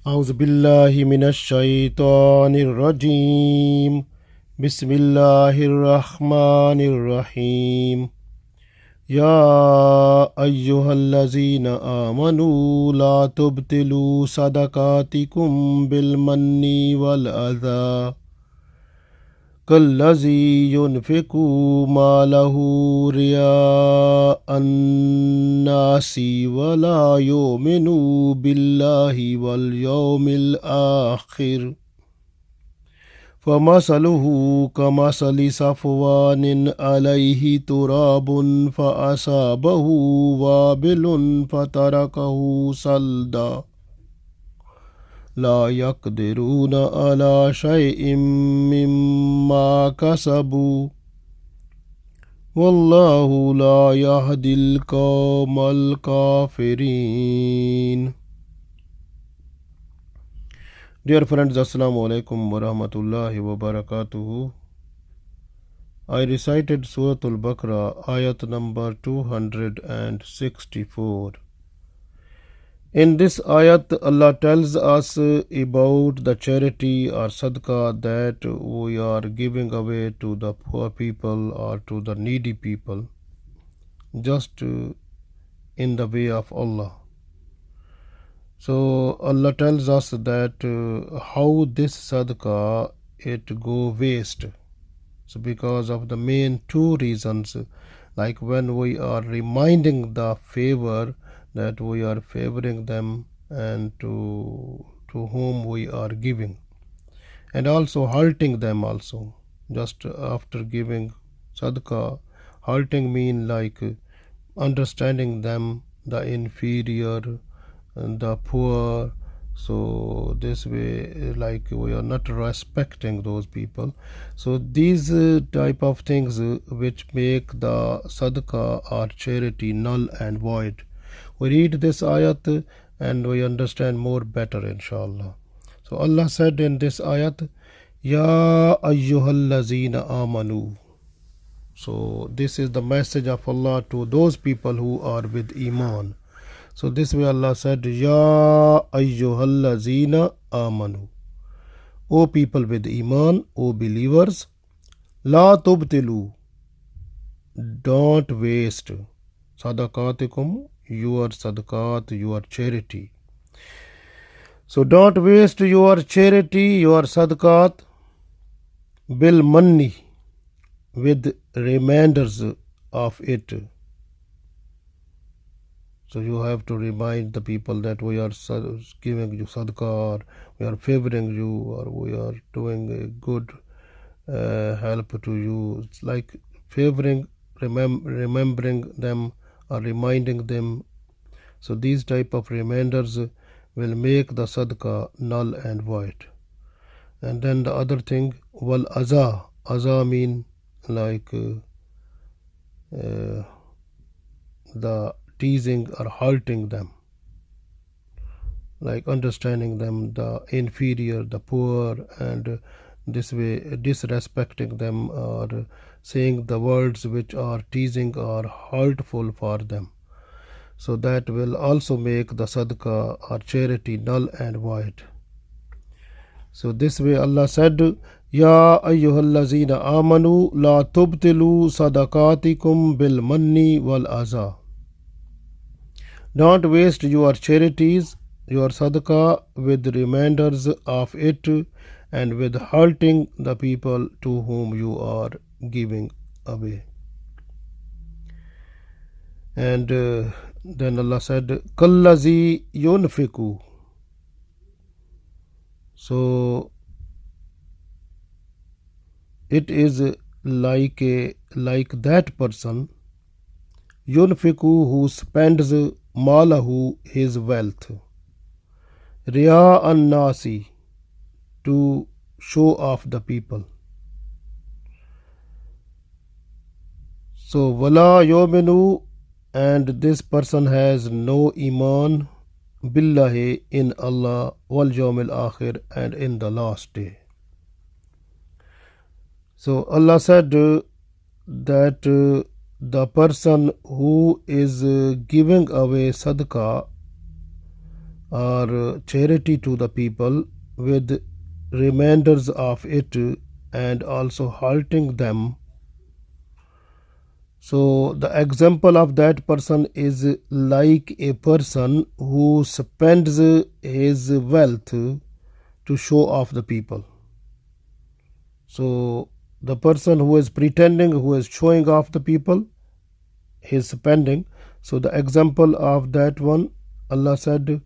أعوذ بالله من الشيطان الرجيم بسم الله الرحمن الرحيم يا أيها الذين آمنوا لا تبطلوا صدقاتكم بالمن والأذى كالذي ينفق ماله رياء الناس ولا يؤمن بالله واليوم الآخر فمثله كمثل صفوان عليه تراب فأصابه وابل فتركه صلدا لا يقدرون على شيء مما كسبوا والله لا يهدي القوم الكافرين. Dear friends, Assalamu alaikum wa rahmatullahi wa barakatuhu. I recited Surah Al-Baqarah, Ayat number 264. In this ayat, Allah tells us about the charity or sadaqah that we are giving away to the poor people or to the needy people, just in the way of Allah. So Allah tells us that how this sadaqah it go waste. So because of the main two reasons, like when we are reminding the favor that we are favoring them and to whom we are giving, and also hurting them also. Just after giving sadaqah, hurting mean like understanding them, the inferior and the poor. So this way, like we are not respecting those people. So these type of things which make the sadaqah or charity null and void. We read this ayat and we understand more better, inshallah. So Allah said in this ayat, Ya ayyuhallazina amanu. So this is the message of Allah to those people who are with iman. So this way Allah said, Ya ayyuhallazina amanu. O people with iman, O believers, La tubtilu. Don't waste sadaqatikum, your sadaqat, your charity. So don't waste your charity, your sadaqat, bil manni, with reminders of it. So you have to remind the people that we are giving you sadaqah, or we are favoring you, or we are doing a good help to you. It's like favoring, remembering them or reminding them. So these type of reminders will make the sadaqah null and void. And then the other thing, wal aza. Aza mean like the teasing or hurting them, like understanding them, the inferior, the poor, and this way disrespecting them or saying the words which are teasing or hurtful for them. So that will also make the sadaqah or charity null and void. So this way Allah said, Ya ayyuhallazina amanu la tubtilu sadaqatikum bil manni wal aza. Don't waste your charities, your sadaqah, with reminders of it and with hurting the people to whom you are giving away. And then Allah said, Kallazi yunfiku. So it is like that person, yunfiku, who spends malahu, his wealth, riya an nasi, to show off the people. So wala yominu, and this person has no iman, billahi, in Allah, wal yawmil akhir, and in the last day. So Allah said that the person who is giving away sadaqah or charity to the people with reminders of it and also halting them. So the example of that person is like a person who spends his wealth to show off the people. So the person who is pretending, who is showing off the people, his spending. So the example of that one, Allah said,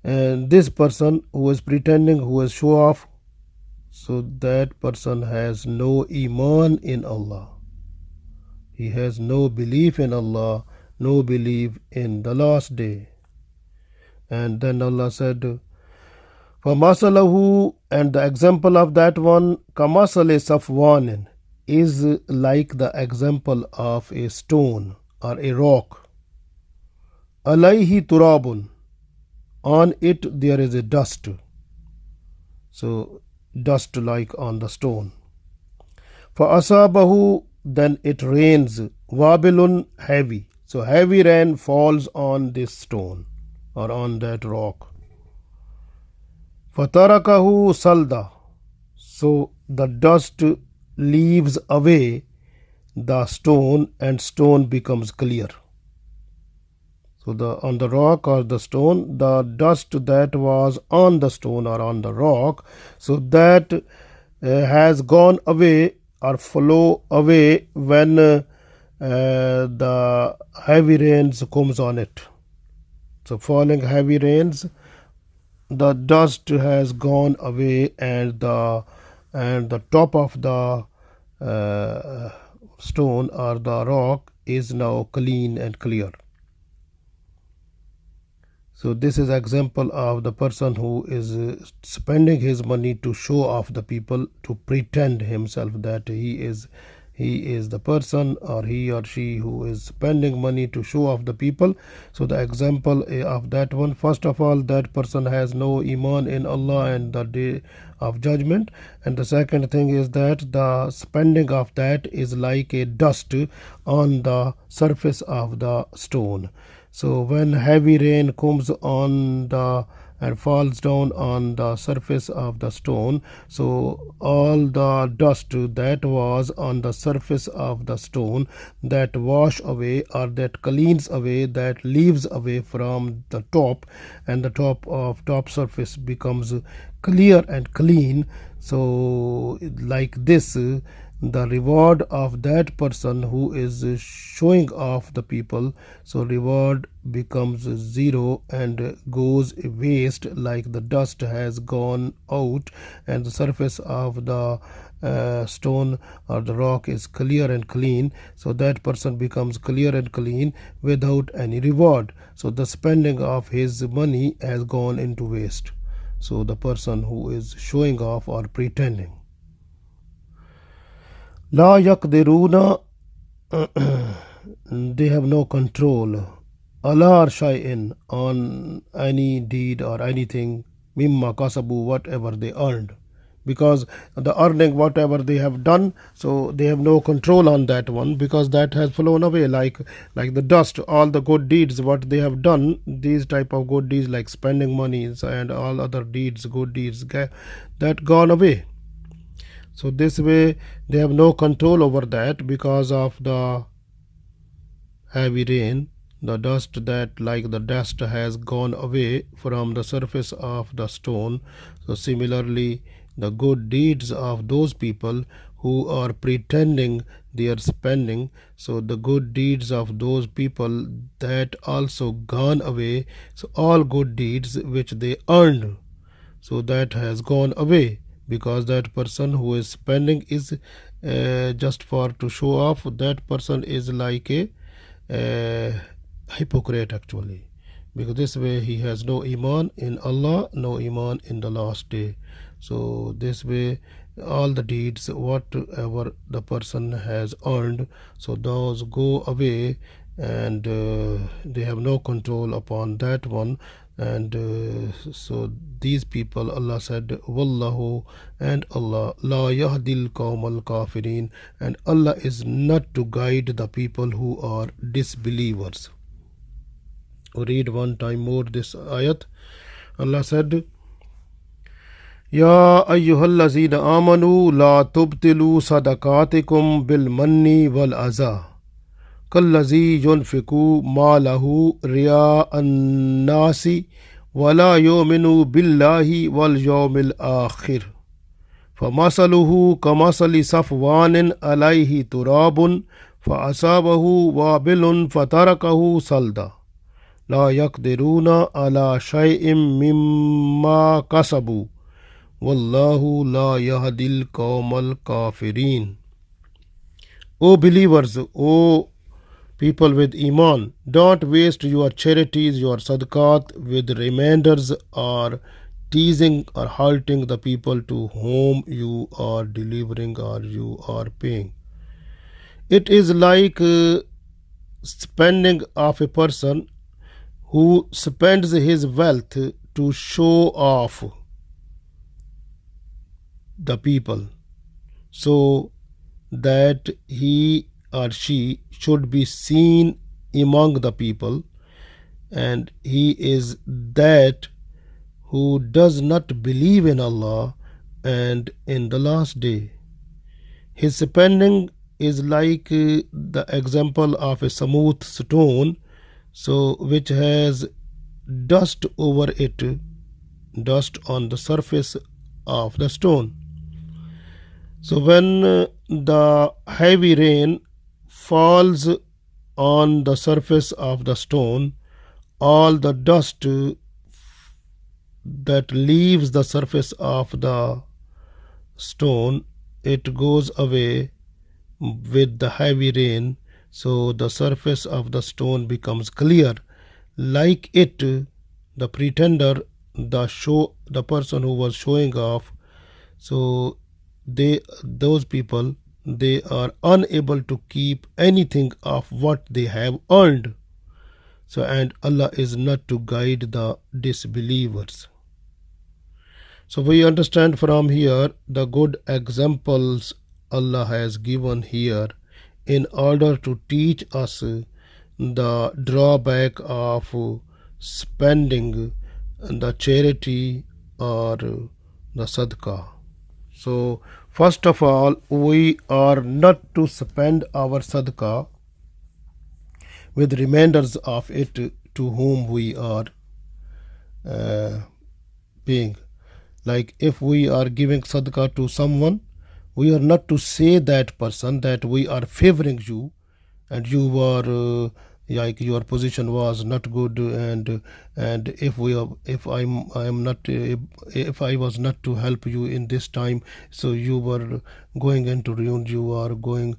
and this person who is pretending, who is show off, so that person has no iman in Allah. He has no belief in Allah, no belief in the last day. And then Allah said, فَمَثَلَهُ, and the example of that one, كَمَثَلِ صَفْوَانٍ, is like the example of a stone or a rock. عَلَيْهِ تُرَابٌ, on it there is a dust. So dust like on the stone. فَأَصَابَهُ, then it rains. وَابِلٌ, heavy. So heavy rain falls on this stone or on that rock. فَتَرَكَهُ salda, so the dust leaves away the stone and stone becomes clear. So on the rock or the stone, the dust that was on the stone or on the rock, so that has gone away or flow away when the heavy rains comes on it. So falling heavy rains, the dust has gone away and the top of the stone or the rock is now clean and clear. So this is example of the person who is spending his money to show off the people, to pretend himself that he is the person, or he or she who is spending money to show off the people. So the example of that one, first of all, that person has no iman in Allah and the day of judgment, and the second thing is that the spending of that is like a dust on the surface of the stone. So when heavy rain comes on and falls down on the surface of the stone, so all the dust that was on the surface of the stone, that wash away or that cleans away, that leaves away from the top, and the top surface becomes clear and clean. So like this, the reward of that person who is showing off the people, so reward becomes zero and goes waste, like the dust has gone out and the surface of the stone or the rock is clear and clean. So that person becomes clear and clean without any reward. So the spending of his money has gone into waste. So the person who is showing off or pretending. La yaqdiruna, they have no control. Ala shay'in, on any deed or anything. Mimma kasabu, whatever they earned. Because the earning, whatever they have done, so they have no control on that one, because that has flown away like the dust. All the good deeds what they have done, these type of good deeds like spending money and all other deeds, good deeds, that gone away. So this way they have no control over that because of the heavy rain. The dust has gone away from the surface of the stone. So similarly, the good deeds of those people who are pretending they are spending, so the good deeds of those people that also gone away. So all good deeds which they earned, so that has gone away, because that person who is spending is just for to show off. That person is like a hypocrite actually, because this way he has no iman in Allah, no iman in the last day. So this way all the deeds whatever the person has earned, so those go away, and they have no control upon that one. And so these people, Allah said, Wallahu, and Allah, La yahdil qawm al kafirin, and Allah is not to guide the people who are disbelievers. read one time more this ayat. Allah said, Ya ayyuhallazina amanu la tubtilu sadaqatikum bil manni wal aza kallazi yunfiku malahu riya an-nasi wala yuminu billahi wal yawmil akhir فمثله كمثل صفوان عليه تراب فأصابه وابل فتركه صلدا لا يقدرون على شيء مما كسبوا والله لا يهدي القوم الكافرين. O believers, O people with Iman, don't waste your charities, your sadaqat with remainders or teasing or hurting the people to whom you are delivering or you are paying. It is like spending of a person who spends his wealth to show off the people so that he or she should be seen among the people, and he is that who does not believe in Allah and in the last day. His spending is like the example of a smooth stone, so which has dust over it, dust on the surface of the stone. So when the heavy rain falls on the surface of the stone, all the dust that leaves the surface of the stone, it goes away with the heavy rain, so the surface of the stone becomes clear. Like it, the pretender, the person who was showing off, so those people, they are unable to keep anything of what they have earned. So, and Allah is not to guide the disbelievers. So we understand from here the good examples Allah has given here in order to teach us the drawback of spending the charity or the sadaqah. So first of all, we are not to spend our sadaqah with remainders of it to whom we are paying. Like if we are giving sadaqah to someone, we are not to say that person that we are favoring you and you were like your position was not good, and if I was not to help you in this time, so you were going into ruin, you are going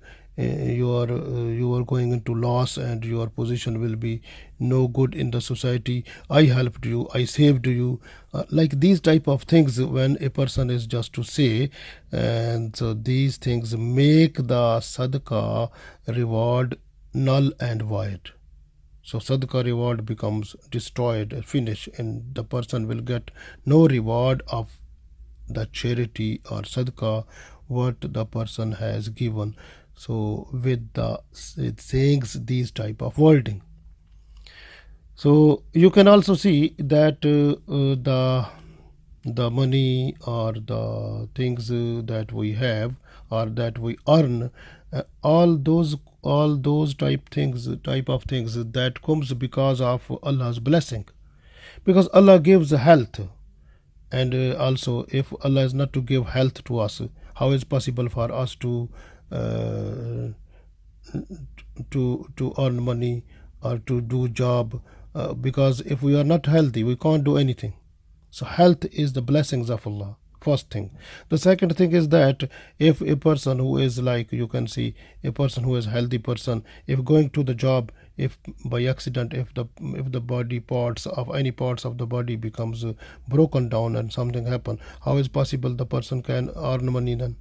into loss, and your position will be no good in the society. I helped you, I saved you, like these type of things when a person is just to say, and so these things make the sadaqah reward null and void. So sadaqah reward becomes destroyed, finished, and the person will get no reward of the charity or sadaqah what the person has given. So with the sayings these type of wording. So you can also see that the money or the things that we have or that we earn, all those type of things that comes because of Allah's blessing, because Allah gives health, and also if Allah is not to give health to us, how is possible for us to earn money or to do job, because if we are not healthy we can't do anything. So health is the blessings of Allah, first thing. The second thing is that if a person who is, like you can see, a person who is healthy person, if going to the job, if by accident if the body parts of any parts of the body becomes broken down and something happen, how is possible the person can earn money then?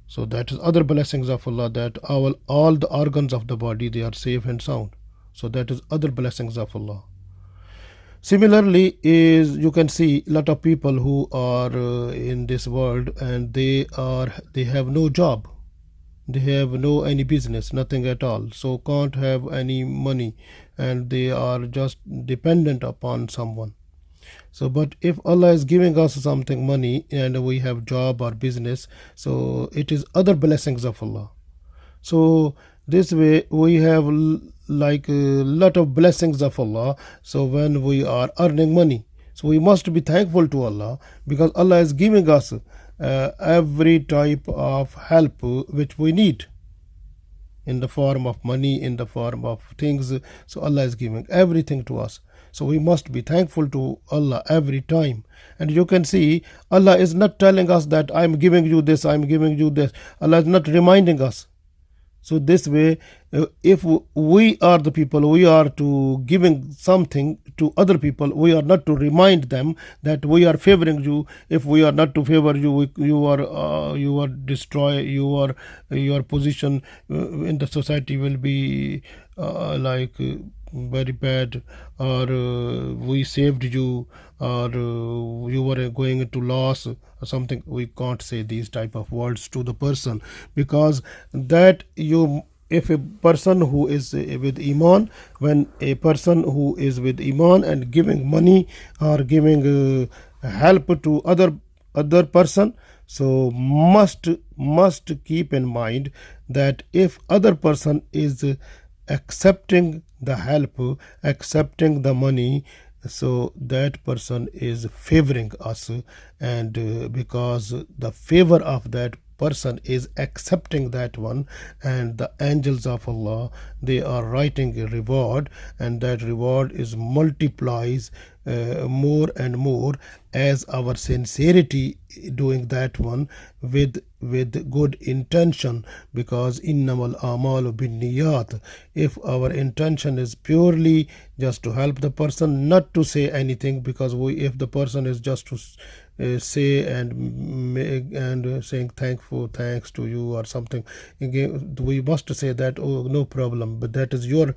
So that is other blessings of Allah, that all the organs of the body, they are safe and sound. So that is other blessings of Allah. Similarly, is you can see lot of people who are in this world, and they have no job, they have no any business, nothing at all, so can't have any money. and they are just dependent upon someone. So but if Allah is giving us something, money, and we have job or business, so it is other blessings of Allah. So this way we have like a lot of blessings of Allah. So when we are earning money, so we must be thankful to Allah, because Allah is giving us every type of help which we need, in the form of money, in the form of things. So Allah is giving everything to us, so we must be thankful to Allah every time. And you can see Allah is not telling us that I'm giving you this, I'm giving you this. Allah is not reminding us. So this way, if we are the people, we are to giving something to other people, we are not to remind them that we are favoring you. If we are not to favor you, you are destroy your position in the society will be very bad, or we saved you, or you were going into loss or something. We can't say these type of words to the person, because that you, if a person who is with iman, when a person who is with iman and giving money or giving help to other person, so must keep in mind that if other person is accepting the help, accepting the money, so that person is favoring us. And because the favor of that person is accepting that one, and the angels of Allah, they are writing a reward, and that reward is multiplies more and more as our sincerity doing that one with good intention. Because innamal amalu bin niyat, if our intention is purely just to help the person, not to say anything, because if the person is just to say and saying thanks to you or something, again we must say that, oh, no problem, but that is you are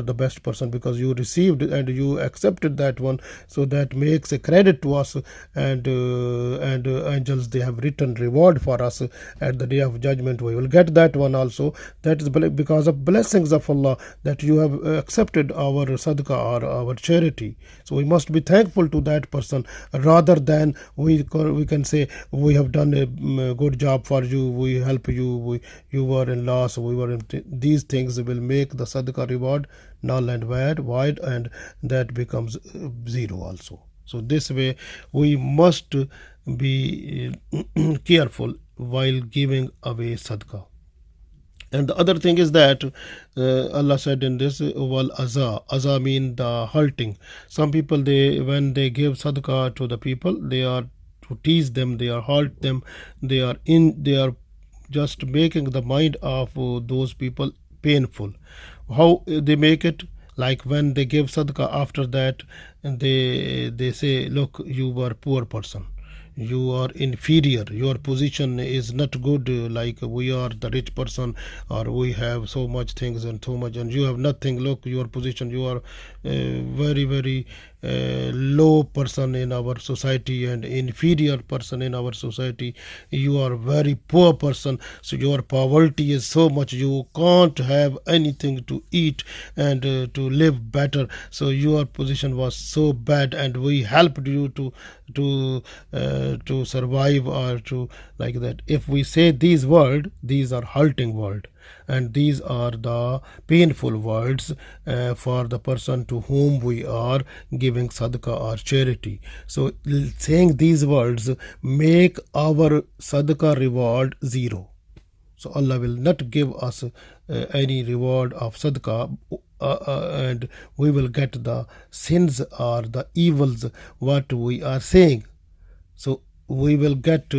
the best person, because you received and you accepted that one. So that makes a credit to us, and angels, they have written reward for us at the day of judgment. We will get that one also. That is because of blessings of Allah, that you have accepted our sadaqah or our charity. So we must be thankful to that person, rather than we can say we have done a good job for you, we help you, you were in loss, we were in these things will make the sadaqah reward null and void, and that becomes zero also. So this way we must be careful while giving away sadaqah. And the other thing is that Allah said in this, wal aza mean the hurting. Some people, when they give sadaqah to the people, they are to tease them, they are hurt them, they are just making the mind of those people painful. How they make it? Like when they give sadaqah, after that they say, look, you were poor person, you are inferior, your position is not good, like we are the rich person, or we have so much things and so much, and you have nothing. Look, your position, you are very very low person in our society and inferior person in our society. You are very poor person, so your poverty is so much, you can't have anything to eat and to live better. So your position was so bad, and we helped you to survive, or to like that. If we say these words, these are hurting words, and these are the painful words for the person to whom we are giving sadaqah or charity. So saying these words make our sadaqah reward zero. So Allah will not give us any reward of sadaqah, and we will get the sins or the evils what we are saying. So we will get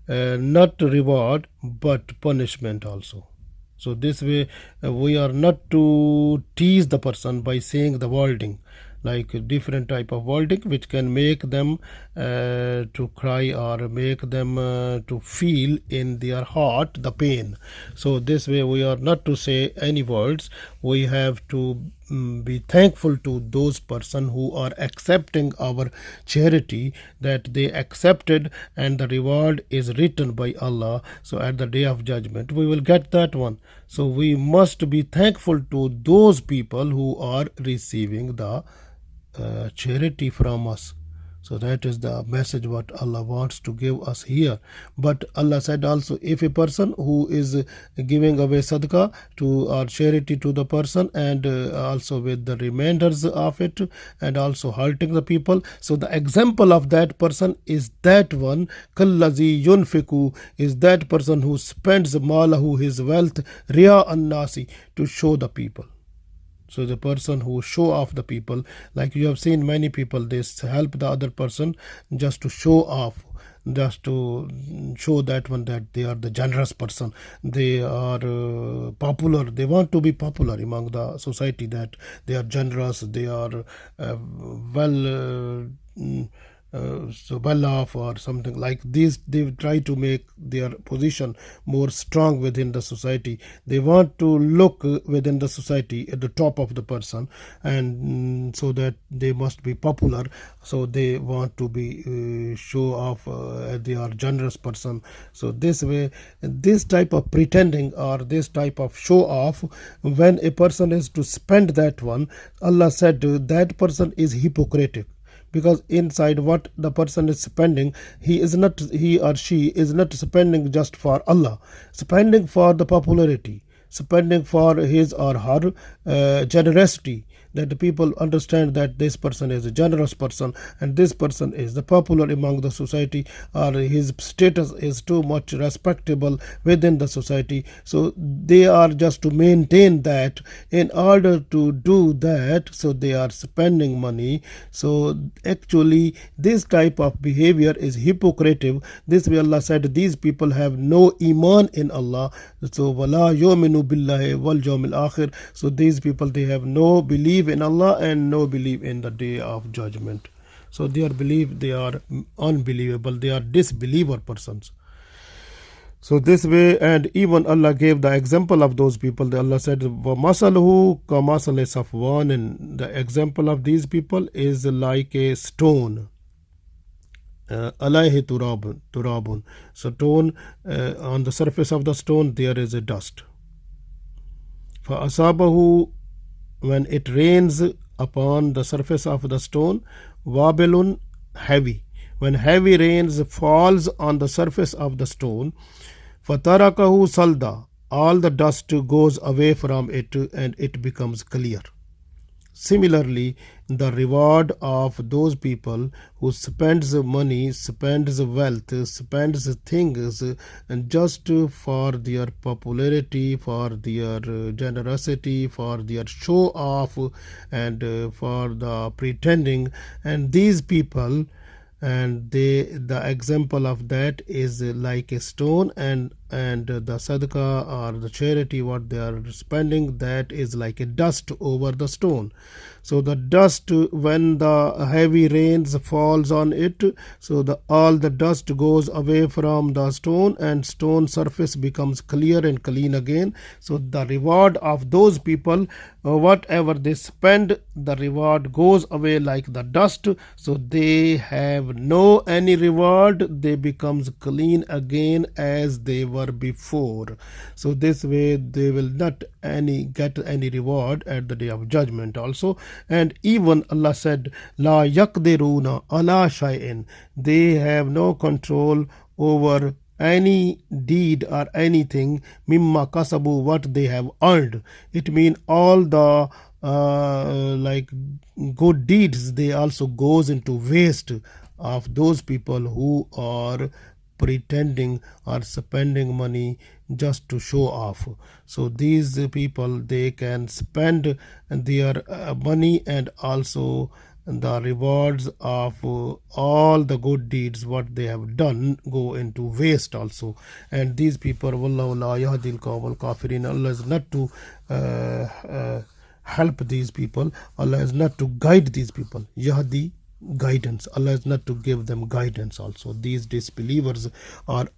not reward but punishment also. So this way we are not to tease the person by saying the wording, like different type of wording which can make them to cry, or make them to feel in their heart the pain. So this way we are not to say any words, we have to be thankful to those person who are accepting our charity, that they accepted and the reward is written by Allah. So at the day of judgment we will get that one. So we must be thankful to those people who are receiving the charity from us. So that is the message what Allah wants to give us here. But Allah said also, if a person who is giving away sadaqah to or charity to the person, and also with the remainders of it, and also hurting the people, so the example of that person is that one, kallazi yunfiku, is that person who spends malahu, his wealth, riya an nasi, to show the people. So the person who show off the people, like you have seen many people, they help the other person just to show off, just to show that one that they are the generous person, they are popular, they want to be popular among the society, that they are generous, they are so well off or something like this. They try to make their position more strong within the society. They want to look within the society at the top of the person, and so that they must be popular. So they want to be show off they are generous person. So this way, this type of pretending or this type of show off, when a person is to spend that one, Allah said that person is hypocritic, because inside what the person is spending, he or she is not spending just for Allah, spending for the popularity, spending for his or her generosity, that the people understand that this person is a generous person and this person is the popular among the society, or his status is too much respectable within the society. So they are just to maintain that. In order to do that, so they are spending money. So actually this type of behavior is hypocritical. This way Allah said these people have no iman in Allah. So wala yuminu billahi wal yawmil akhir. So these people, they have no belief in Allah and no belief in the day of judgment. So their belief, they are unbelievable, they are disbeliever persons. So this way, and even Allah gave the example of those people. Allah said وَمَثَلُهُ كَمَثَلِ صَفْوَانٍ, and the example of these people is like a stone. Alayhi turabun. So stone, on the surface of the stone there is a dust. فَأَصَابَهُ, when it rains upon the surface of the stone, wabilun, heavy. When heavy rains falls on the surface of the stone, fatarakahu salda, all the dust goes away from it and it becomes clear. Similarly, the reward of those people who spends money, spends wealth, spends things, and just for their popularity, for their generosity, for their show off, and for the pretending, and these people, and the example of that is like a stone, and the sadaqah or the charity what they are spending, that is like a dust over the stone. So the dust, when the heavy rains falls on it, so all the dust goes away from the stone and stone surface becomes clear and clean again. So the reward of those people, whatever they spend, the reward goes away like the dust. So they have no any reward, they becomes clean again as they were before. So this way they will not get any reward at the day of judgment also. And even Allah said la yaqdiruna ala shay'in, they have no control over any deed or anything, mimma kasabu, what they have earned. It means all the like good deeds, they also goes into waste of those people who are pretending or spending money just to show off. So these people, they can spend their money, and also the rewards of all the good deeds what they have done go into waste also. And these people, wallahu la yahdil qawmal kafirin, Allah is not to help these people, Allah is not to guide these people. Yahdi, guidance, Allah is not to give them guidance also. These disbelievers are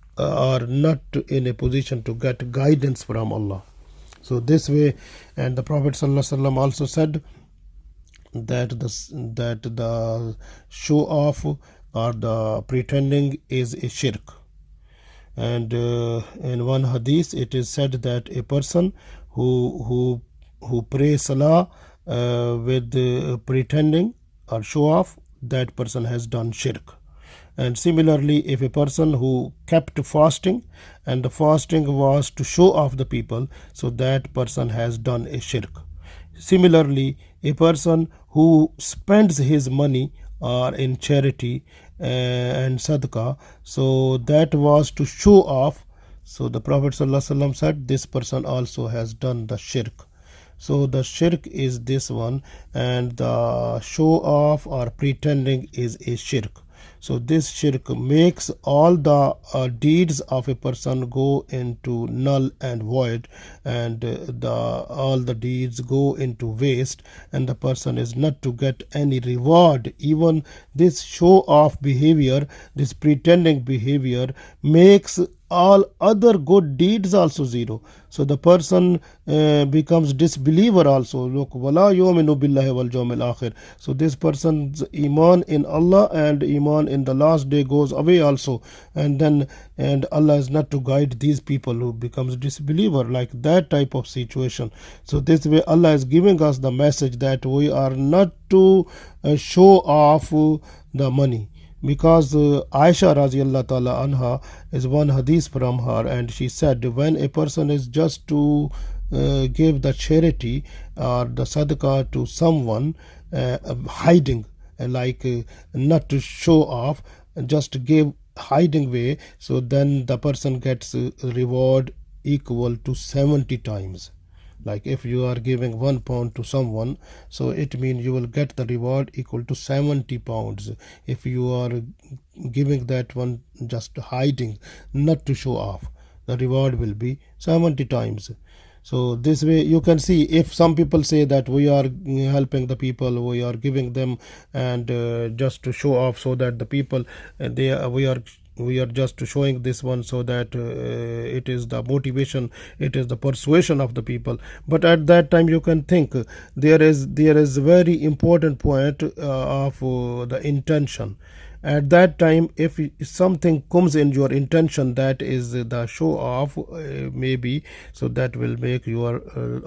not in a position to get guidance from Allah. So this way, and the Prophet ﷺ also said that the show off or the pretending is a shirk. And in one hadith it is said that a person who prays salah with pretending or show off, that person has done shirk. And similarly, if a person who kept fasting and the fasting was to show off the people, so that person has done a shirk. Similarly, a person who spends his money or in charity and sadaqah, so that was to show off. So the Prophet ﷺ said this person also has done the shirk. So the shirk is this one, and the show off or pretending is a shirk. So this shirk makes all the deeds of a person go into null and void, and all the deeds go into waste, and the person is not to get any reward. Even this show off behavior, this pretending behavior, makes all other good deeds also zero. So the person becomes disbeliever also. Look, wala yu'minu billahi wal yawmil akhir. So this person's iman in Allah and iman in the last day goes away also, and Allah is not to guide these people who becomes disbeliever, like that type of situation. So this way Allah is giving us the message that we are not to show off the money. Because Aisha radiallahu ta'ala anha is one hadith from her, and she said when a person is just to give the charity or the sadaqah to someone, hiding, not to show off, just to give hiding way, so then the person gets reward equal to 70 times. Like if you are giving £1 to someone, so it means you will get the reward equal to 70 pounds. If you are giving that one just hiding, not to show off, the reward will be 70 times. So this way you can see, if some people say that we are helping the people, we are giving them, and just to show off, so that the people we are just showing this one, so that it is the motivation, it is the persuasion of the people. But at that time you can think there is very important point of the intention. At that time, if something comes in your intention, that is the show off, maybe, so that will make your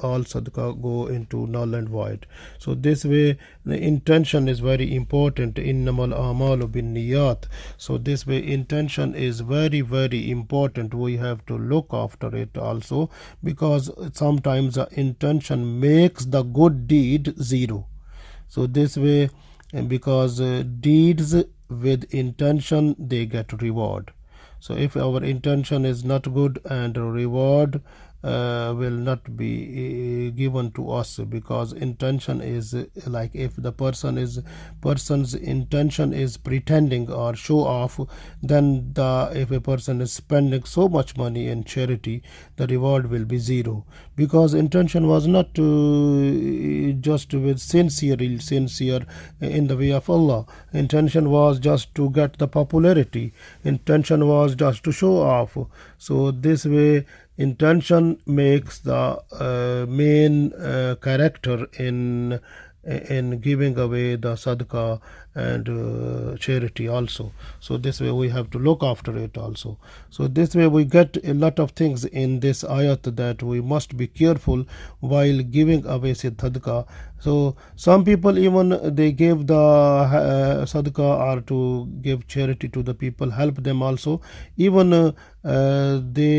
all sadaqah go into null and void. So this way the intention is very important. Innamal a'malu bin niyat. So this way intention is very, very important. We have to look after it also, because sometimes the intention makes the good deed zero. So this way, because deeds with intention, they get reward. So if our intention is not good, and reward will not be given to us, because intention is like, if the person's intention is pretending or show off, then if a person is spending so much money in charity, the reward will be zero, because intention was not just with sincere in the way of Allah. Intention was just to get the popularity, intention was just to show off. So this way intention makes the main character in giving away the sadaqah and charity also. So this way we have to look after it also. So this way we get a lot of things in this ayat, that we must be careful while giving away sadaqah. So some people, even they give the sadaqah or to give charity to the people, help them also, even they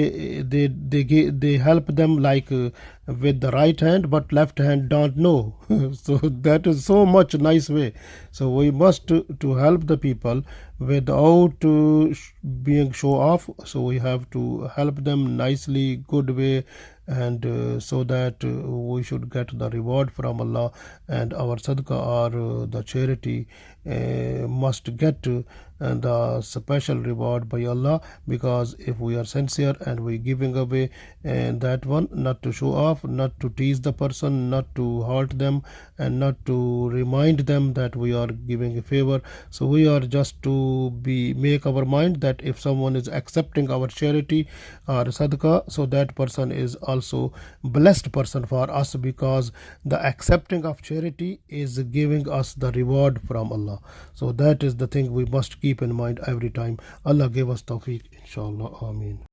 help them like with the right hand, but left hand don't know. So that is so much nice way. So we must to help the people without being show off. So we have to help them nicely, good way, and so that we should get the reward from Allah, and our sadaqah or the charity must get the special reward by Allah, because if we are sincere and we giving away that one, not to show off, not to tease the person, not to hurt them, and not to remind them that we are giving a favor. So we are just to make our mind that if someone is accepting our charity or sadaqah, so that person is also blessed person for us, because the accepting of charity is giving us the reward from Allah. So that is the thing we must keep in mind every time. Allah give us tawfiq, inshallah. Ameen.